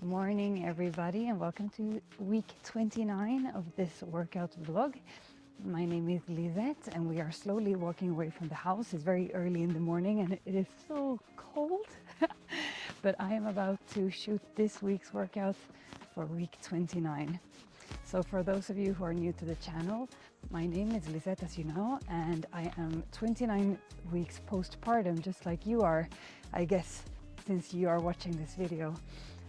Morning everybody, and welcome to week 29 of this workout vlog. My name is Lizette and we are slowly walking away from the house. It's very early in the morning and it is so cold. But I am about to shoot this week's workout for week 29. So for those of you who are new to the channel, my name is Lizette, as you know, and I am 29 weeks postpartum, just like you are, I guess, since you are watching this video.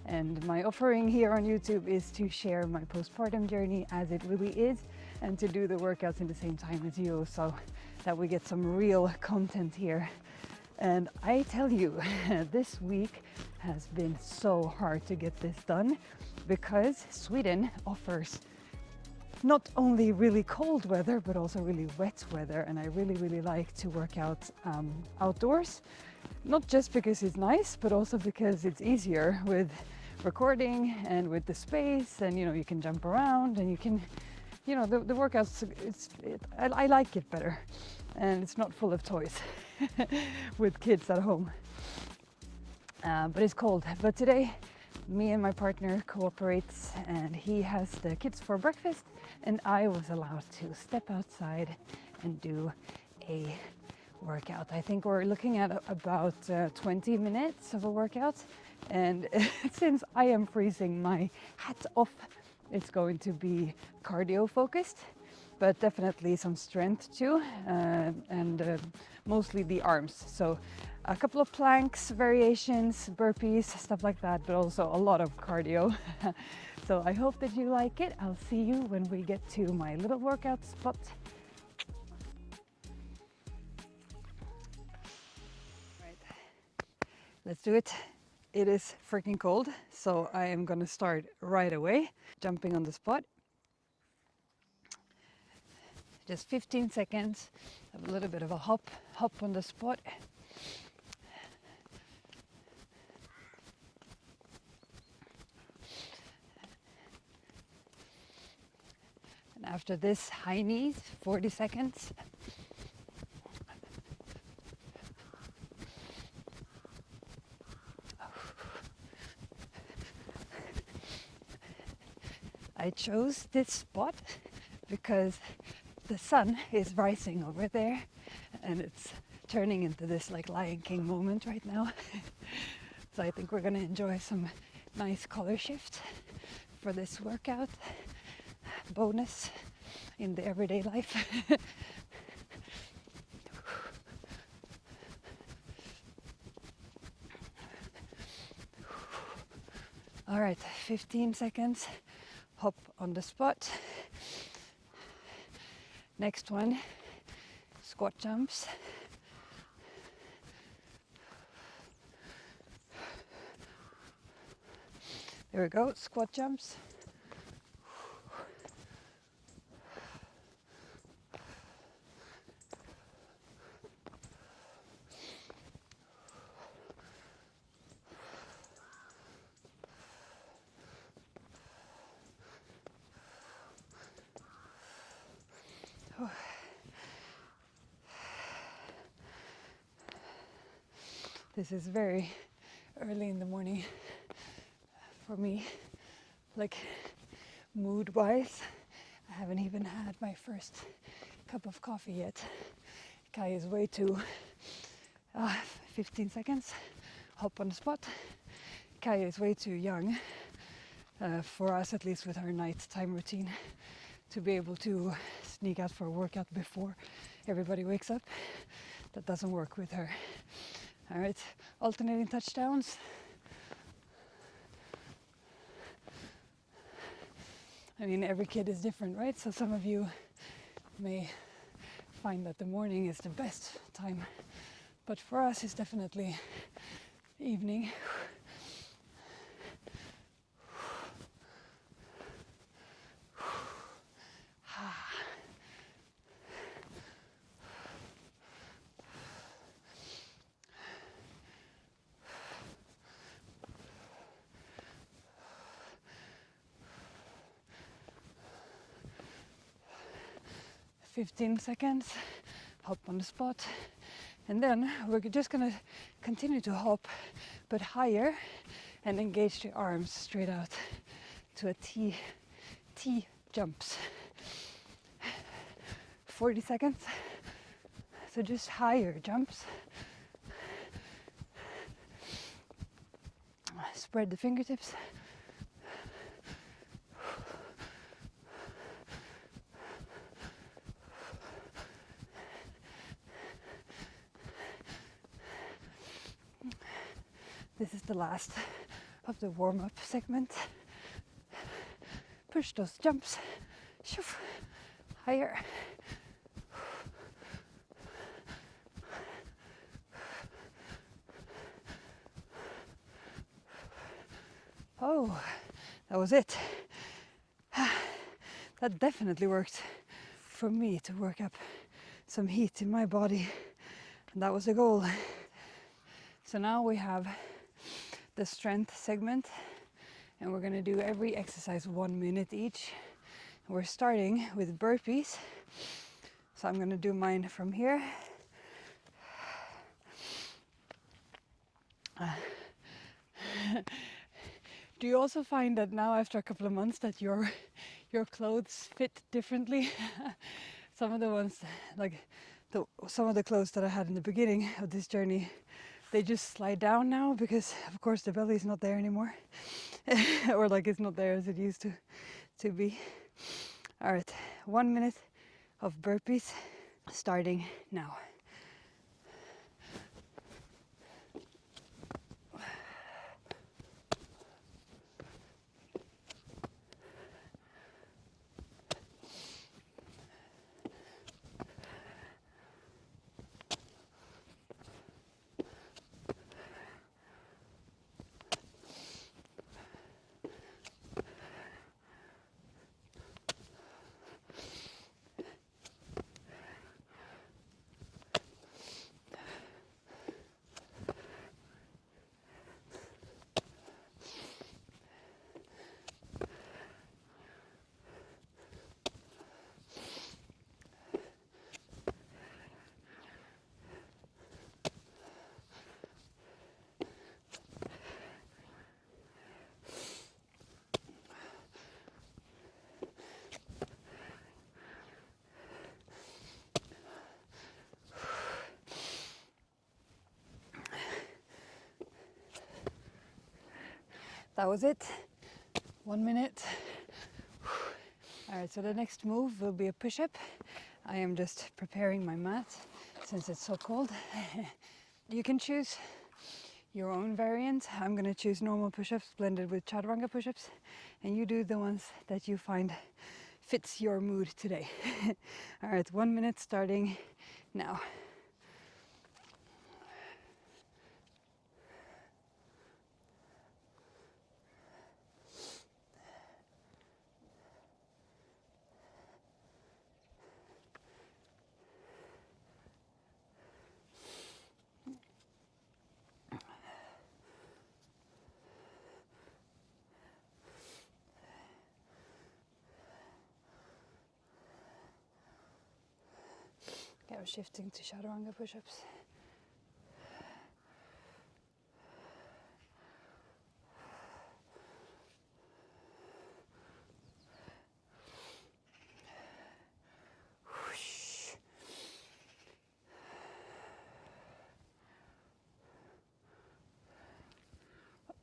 And my offering here on YouTube is to share my postpartum journey as it really is, and to do the workouts in the same time as you, so that we get some real content here. And I tell you, this week has been so hard to get this done because Sweden offers not only really cold weather but also really wet weather, and I really like to work out outdoors. Not just because it's nice, but also because it's easier with recording and with the space, and you can jump around and you can, the workouts, I like it better, and it's not full of toys with kids at home. But it's cold. But today, me and my partner cooperates, and he has the kids for breakfast, and I was allowed to step outside and do a workout. I think we're looking at about 20 minutes of a workout, and since I am freezing my hat off, it's going to be cardio focused, but definitely some strength too, and mostly the arms. So a couple of planks, variations, burpees, stuff like that, but also a lot of cardio. So I hope that you like it. I'll see you when we get to my little workout spot. Let's do it. It is freaking cold, so I am gonna start right away, jumping on the spot. Just 15 seconds, a little bit of a hop on the spot. And after this, high knees, 40 seconds. I chose this spot because the sun is rising over there and it's turning into this like Lion King moment right now. So I think we're gonna enjoy some nice color shift for this workout. Bonus in the everyday life. All right, 15 seconds. Hop on the spot. Next one, squat jumps. There we go, squat jumps. This is very early in the morning for me, like mood-wise. I haven't even had my first cup of coffee yet. Kai is way too, 15 seconds, hop on the spot. Kai is way too young, for us at least with her nighttime routine, to be able to sneak out for a workout before everybody wakes up. That doesn't work with her. All right, alternating touchdowns. I mean, every kid is different, right? So some of you may find that the morning is the best time, but for us it's definitely evening. 15 seconds, hop on the spot, and then we're just gonna continue to hop, but higher, and engage the arms straight out to a T jumps. 40 seconds. So just higher jumps. Spread the fingertips. This is the last of the warm-up segment. Push those jumps. Higher. Oh, that was it. That definitely worked for me to work up some heat in my body. And that was the goal. So now we have the strength segment, and we're gonna do every exercise 1 minute each. We're starting with burpees. So I'm gonna do mine from here. Do you also find that now after a couple of months that your clothes fit differently? Some of the ones, like some of the clothes that I had in the beginning of this journey, they just slide down now because of course the belly is not there anymore. Or like it's not there as it used to be. All right, 1 minute of burpees starting now. That was it. 1 minute. All right, so the next move will be a push-up. I am just preparing my mat since it's so cold. You can choose your own variant. I'm gonna choose normal push-ups blended with chaturanga push-ups, and you do the ones that you find fits your mood today. All right, 1 minute starting now. Okay, I'm shifting to chaturanga push-ups.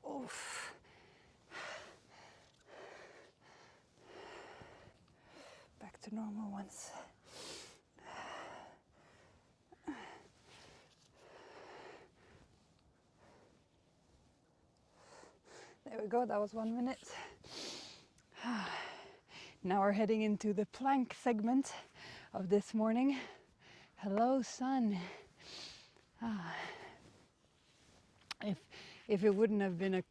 Oof. Back to normal ones. There we go, that was 1 minute. Now we're heading into the plank segment of this morning. Hello, sun. If it wouldn't have been a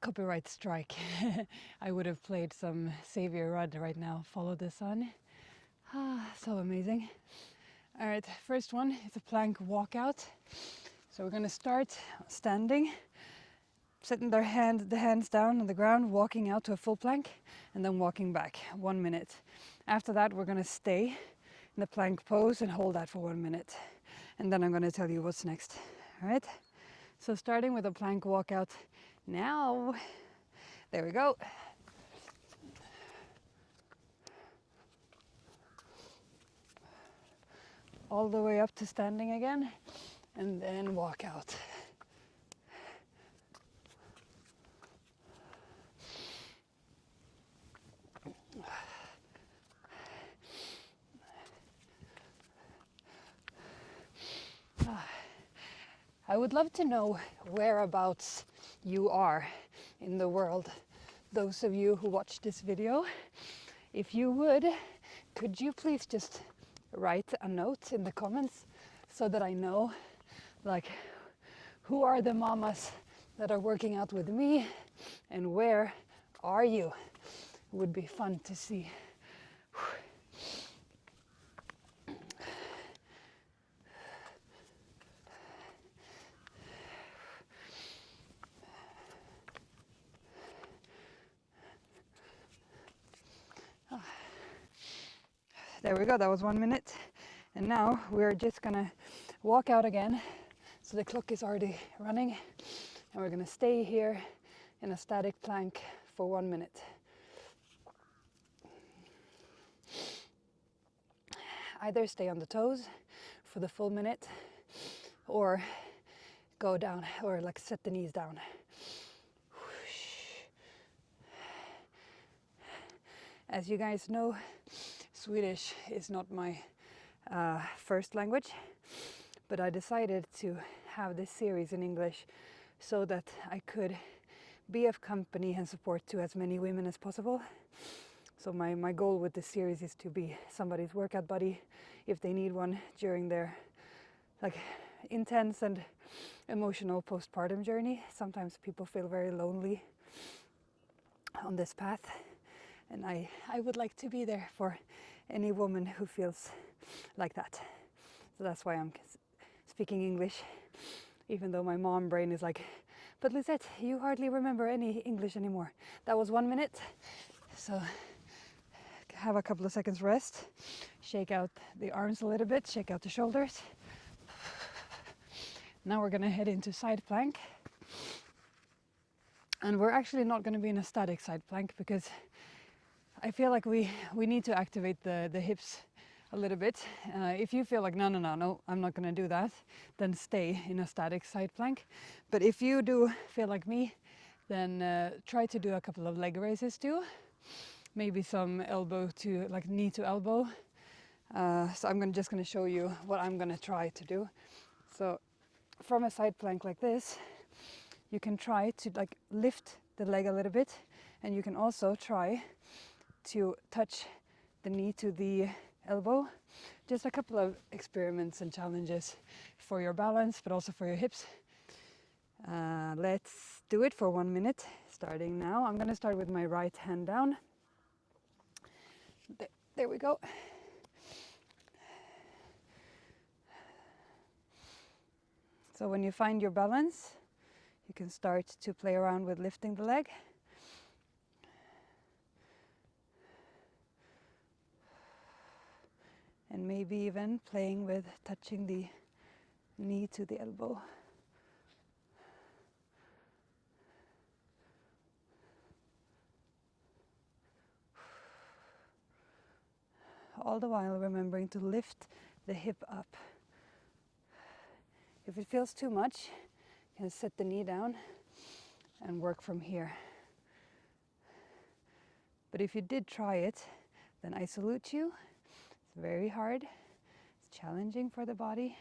copyright strike, I would have played some Savior Rudd right now. Follow the sun. So amazing. All right, first one is a plank walkout. So we're going to start standing, setting the hands down on the ground, walking out to a full plank, and then walking back 1 minute. After that, we're going to stay in the plank pose and hold that for 1 minute. And then I'm going to tell you what's next. All right, So starting with a plank walkout now. There we go. All the way up to standing again, and then walk out. I would love to know whereabouts you are in the world. Those of you who watch this video, if you would, could you please just write a note in the comments so that I know, like, who are the mamas that are working out with me and where are you? It would be fun to see. There we go, that was 1 minute. And now we're just gonna walk out again. So the clock is already running and we're gonna stay here in a static plank for 1 minute. Either stay on the toes for the full minute or go down or like set the knees down. As you guys know, Swedish is not my first language, but I decided to have this series in English so that I could be of company and support to as many women as possible. So my goal with this series is to be somebody's workout buddy if they need one during their like intense and emotional postpartum journey. Sometimes people feel very lonely on this path, and I would like to be there for any woman who feels like that. So that's why I'm speaking English, even though my mom brain is like, but Lizette, you hardly remember any English anymore. That was 1 minute, so have a couple of seconds rest, shake out the arms a little bit, shake out the shoulders. Now we're gonna head into side plank. And we're actually not gonna be in a static side plank because I feel like we need to activate the hips a little bit. If you feel like, no, I'm not gonna do that, then stay in a static side plank. But if you do feel like me, then try to do a couple of leg raises too. Maybe some elbow to, like knee to elbow. So I'm just gonna show you what I'm gonna try to do. So from a side plank like this, you can try to like lift the leg a little bit, and you can also try to touch the knee to the elbow. Just a couple of experiments and challenges for your balance, but also for your hips. Let's do it for 1 minute, starting now. I'm gonna start with my right hand down. There we go. So when you find your balance, you can start to play around with lifting the leg. And maybe even playing with touching the knee to the elbow. All the while remembering to lift the hip up. If it feels too much, you can set the knee down and work from here. But if you did try it, then I salute you. It's very hard. It's challenging for the body.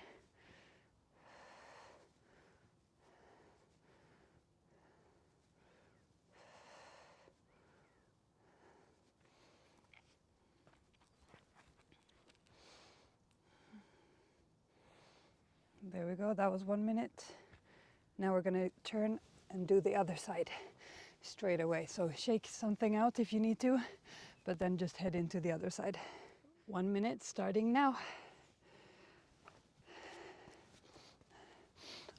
There we go, that was 1 minute. Now we're gonna turn and do the other side straight away. So shake something out if you need to, but then just head into the other side. 1 minute starting now.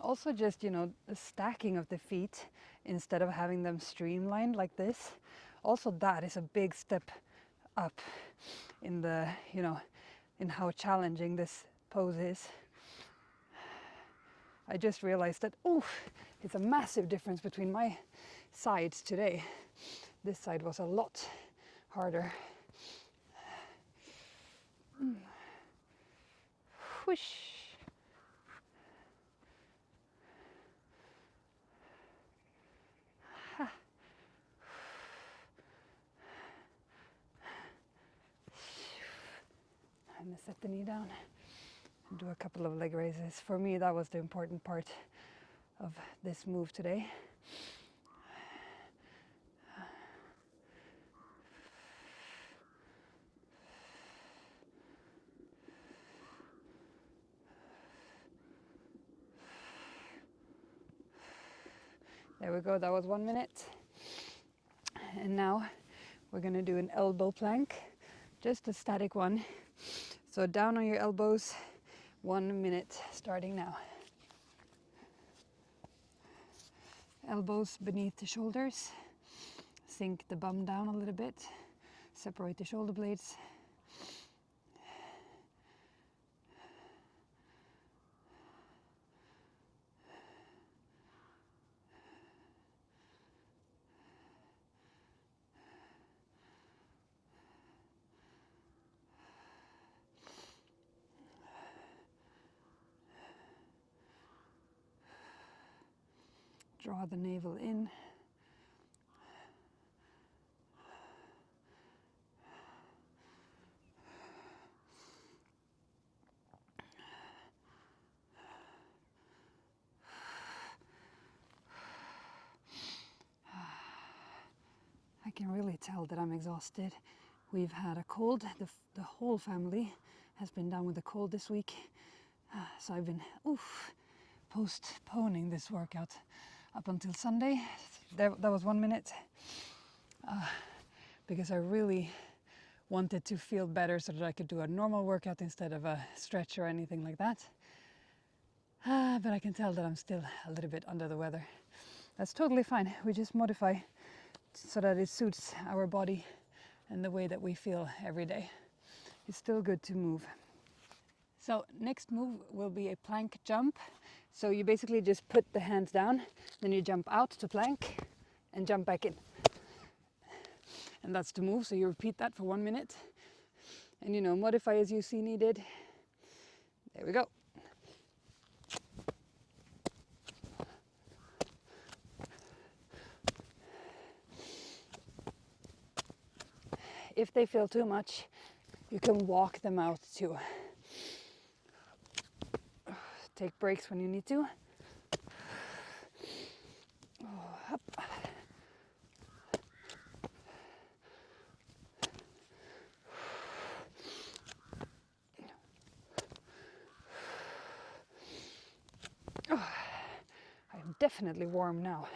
Also just, the stacking of the feet instead of having them streamlined like this. Also that is a big step up in the, in how challenging this pose is. I just realized that, it's a massive difference between my sides today. This side was a lot harder. Whoosh. I'm gonna set the knee down and do a couple of leg raises. For me, that was the important part of this move today. There we go, that was 1 minute. And now we're gonna do an elbow plank, just a static one. So down on your elbows, 1 minute starting now. Elbows beneath the shoulders. Sink the bum down a little bit. Separate the shoulder blades. Draw the navel in. I can really tell that I'm exhausted. We've had a cold. The whole family has been down with a cold this week. So I've been postponing this workout up until Sunday. That was 1 minute. Because I really wanted to feel better so that I could do a normal workout instead of a stretch or anything like that. But I can tell that I'm still a little bit under the weather. That's totally fine. We just modify so that it suits our body and the way that we feel every day. It's still good to move. So next move will be a plank jump. So you basically just put the hands down, then you jump out to plank and jump back in. And that's the move, so you repeat that for 1 minute. And modify as you see needed. There we go. If they feel too much, you can walk them out too. Take breaks when you need to. Up. I'm definitely warm now.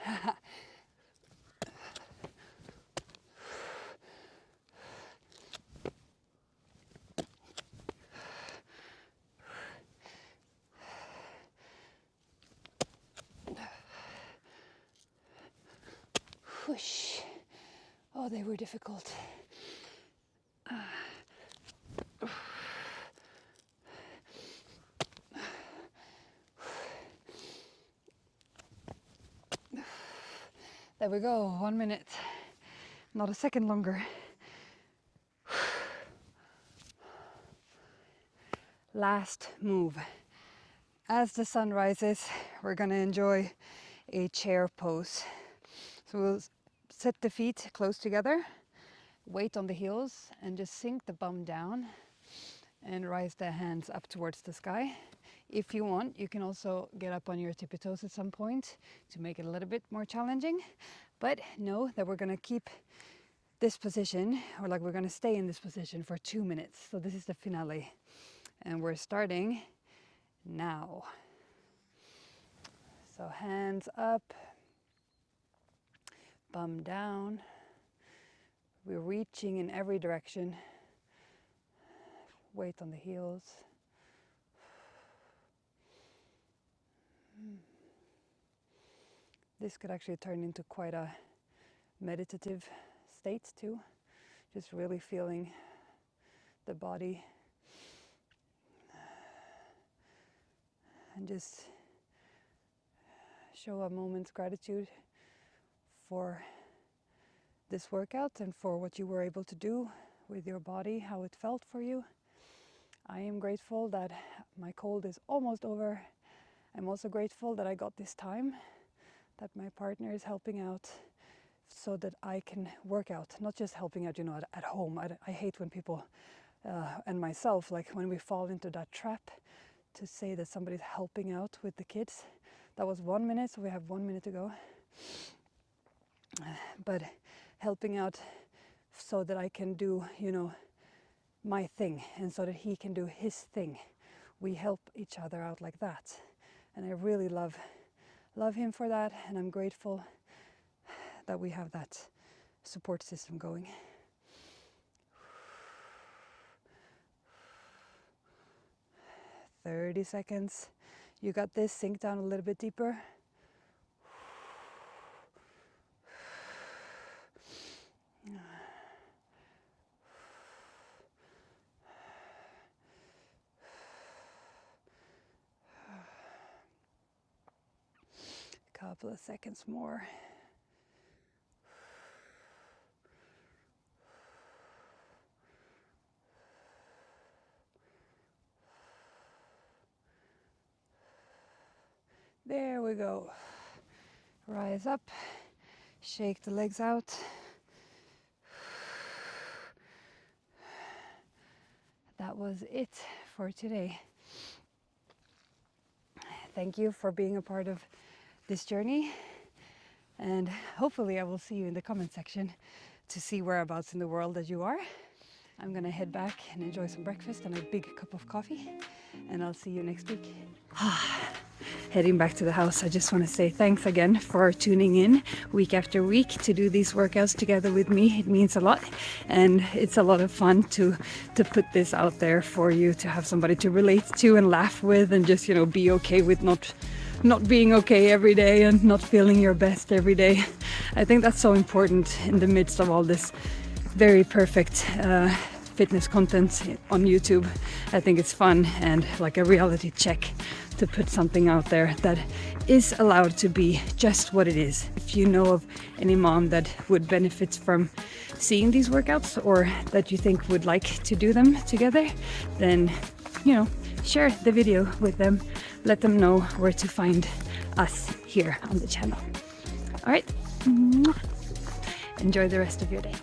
Whoosh. Oh, they were difficult. There we go, 1 minute. Not a second longer. Last move. As the sun rises, we're gonna enjoy a chair pose. So we'll set the feet close together, weight on the heels, and just sink the bum down and rise the hands up towards the sky. If you want, you can also get up on your tippy toes at some point to make it a little bit more challenging. But know that we're gonna keep this position, or we're gonna stay in this position for 2 minutes. So this is the finale. And we're starting now. So hands up, bum down. We're reaching in every direction. Weight on the heels. This could actually turn into quite a meditative state too. Just really feeling the body and just show a moment's gratitude for this workout and for what you were able to do with your body, how it felt for you. I am grateful that my cold is almost over. I'm also grateful that I got this time, that my partner is helping out so that I can work out, not just helping out, at home. I hate when people, and myself, like when we fall into that trap to say that somebody's helping out with the kids. That was 1 minute, so we have 1 minute to go. But helping out so that I can do, my thing, and so that he can do his thing. We help each other out like that. And I really love him for that, and I'm grateful that we have that support system going. "30 seconds. You got this. Sink down a little bit deeper. Couple of seconds more. There we go. Rise up, shake the legs out. That was it for today. Thank you for being a part of this journey, and hopefully I will see you in the comment section to see whereabouts in the world that you are. I'm gonna head back and enjoy some breakfast and a big cup of coffee, and I'll see you next week. Heading back to the house, I just want to say thanks again for tuning in week after week to do these workouts together with me. It means a lot, and it's a lot of fun to put this out there for you, to have somebody to relate to and laugh with, and just be okay with not being okay every day and not feeling your best every day. I think that's so important in the midst of all this very perfect fitness content on YouTube. I think it's fun and like a reality check to put something out there that is allowed to be just what it is. If you know of any mom that would benefit from seeing these workouts, or that you think would like to do them together, then share the video with them. Let them know where to find us here on the channel. All right, enjoy the rest of your day.